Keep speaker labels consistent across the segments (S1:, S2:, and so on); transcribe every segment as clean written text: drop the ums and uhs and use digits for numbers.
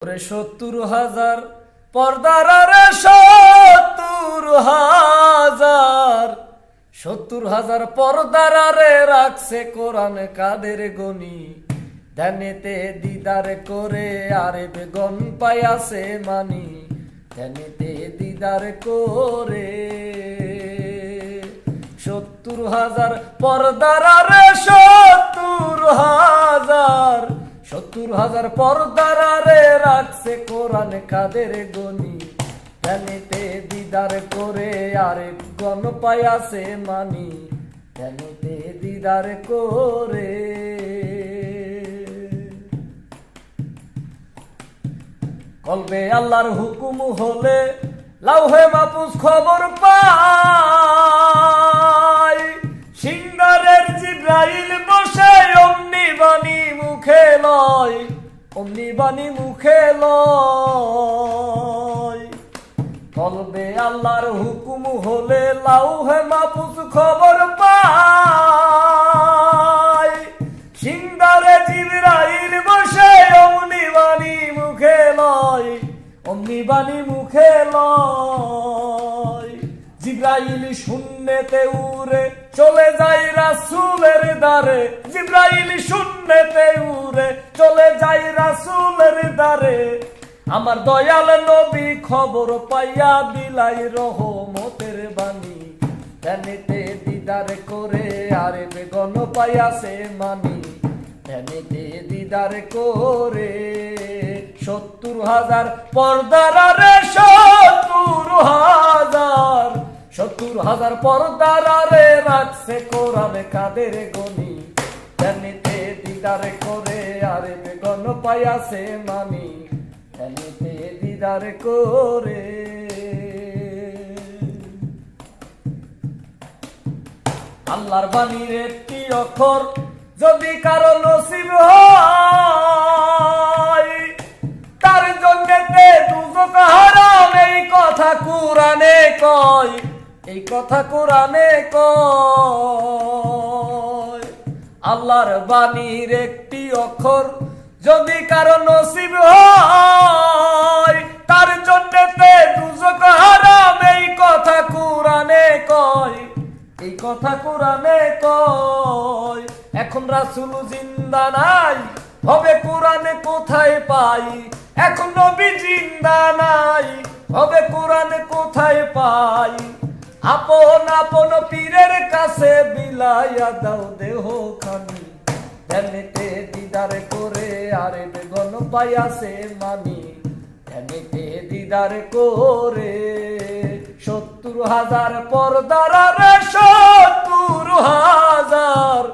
S1: ওরে ৭০,০০০ পর্দার, রে ৭০,০০০ ৭০,০০০ পর্দার রে রাখছে কোরআন কাদের গনি। ধ্যানেতে দিদার করে আরে বেগন পায়াছে মানি। ধ্যানেতে দিদার করে ৭০,০০০ পর্দার রে ৭০,০০০ ৭০,০০০ পর্দার রে রাখছে কোরআন কাদের গনি। ধ্যানেতে দিদার করে আরে গণ পায়াছে মানি। ধ্যানেতে দিদার করে কলবে আল্লাহর হুকুম হলে লাউহে মাহফুজ খবর পায়। সিংহারের জিব্রাইল বসে অমনি বাণী মুখে লয়, অমনি বাণী মুখে লয়। কলবে আল্লাহর হুকুম হলে লাউহে মাহফুজ খবর পায়। সিংহারে জিব্রাইল বসে অমনি বাণী মুখে লয়, অমনি বাণী মুখে লয়। জিব্রাইল শূন্যতে উড়ে চলে যায় রাসূলের দ্বারে। জিব্রাইল শূন্যতে উড়ে চলে যায় রাসূলের দ্বারে। আমার দয়াল নবী খবর পাইয়া বিলাই রহমতের বাণী। ধ্যানেতে দিদার করে আরে বেগন পাইয়াছে মানি। ধ্যানেতে দিদার করে ৭০,০০০ পর্দার রে ৭০,০০০ ৭০,০০০ পর্দার রে রাখছে কোরআন কাদের গনি। ধ্যানেতে দিদার করে আরে বেগন পাইয়াছে মানি। ধ্যানেতে দিদার করে আল্লাহর বাণীর একটি অক্ষর যদি কারো নসিব হয়, তার জন্যতে দুজক হারাম। এই কথা কোরআনে কয়, এই কথা কোরআনে কয়। আল্লাহর বাণীর একটি অক্ষর যদি কারো নসিব হয়, তার জন্যতে দুজক হারাম। এই কথা কোরআনে কয়, এই কথা কোরআনে কয়। এখন রাসূল জিন্দা নাই, হবে কোরআনে কোথায় পাই। এখন নবী জিন্দা নাই, হবে কোরআনে কোথায় পাই। আপন আপন পীরের কাছে বিলাইয়া দাও দেহ খানি। ধ্যানেতে দিদার করে আরে বেগন পাইয়াছে মানি। ধ্যানেতে দিদার করে ৭০,০০০ পর্দার রে ৭০,০০০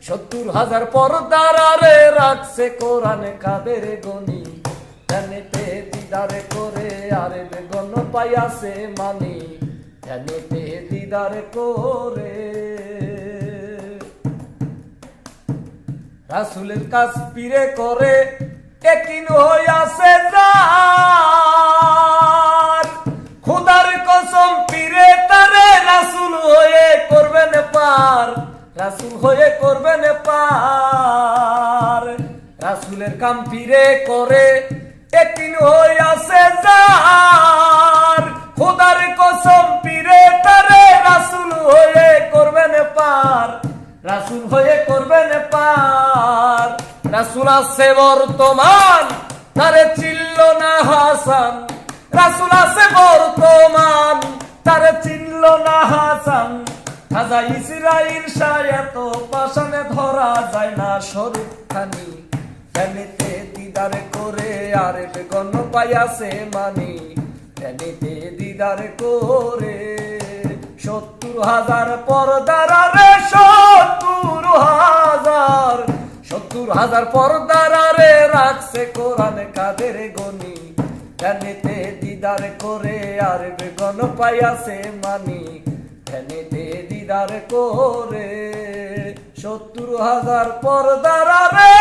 S1: ৭০,০০০ পর্দার রে রাখছে কোরআন কাদের গনি। ধ্যানেতে দিদার করে আরে বেগন পাইয়াছে মানি। ধ্যানেতে দিদার করে রাসূলের কাজ পীরে করে একিন হইয়াছে যার। খোদার কসম পীরে তারে রাসূল হয়ে করবেন পার, রাসূল হয়ে করবেন পার। রাসূলের কাম পীরে করে একিন হইয়াছে যার। খোদার কসম পীরে তারে রাসূল হয়ে করবেন পার, রাসূল হয়ে করবেন পার। রাসূল আছে বর্তমান, তারে চিনল না হাসান। রাসূল আছে বর্তমান, তারে চিনল না হাসান। খাজা ইসরাইল শায়াত পাশানে ধরা যায় না স্বরূপ খানি। ধ্যানেতে দিদার করে আরে বেগন পাইয়াছে মানি। ধ্যানেতে দিদার করে ৭০,০০০ পর্দার রে ৭০,০০০ ৭০,০০০ পর্দার রে রাখছে কোরআন কাদের গনি। ধ্যানেতে দিদার করে আর বেগন পাইয়াছে মানি। ধ্যানেতে দিদার করে ৭০,০০০ পর্দার রে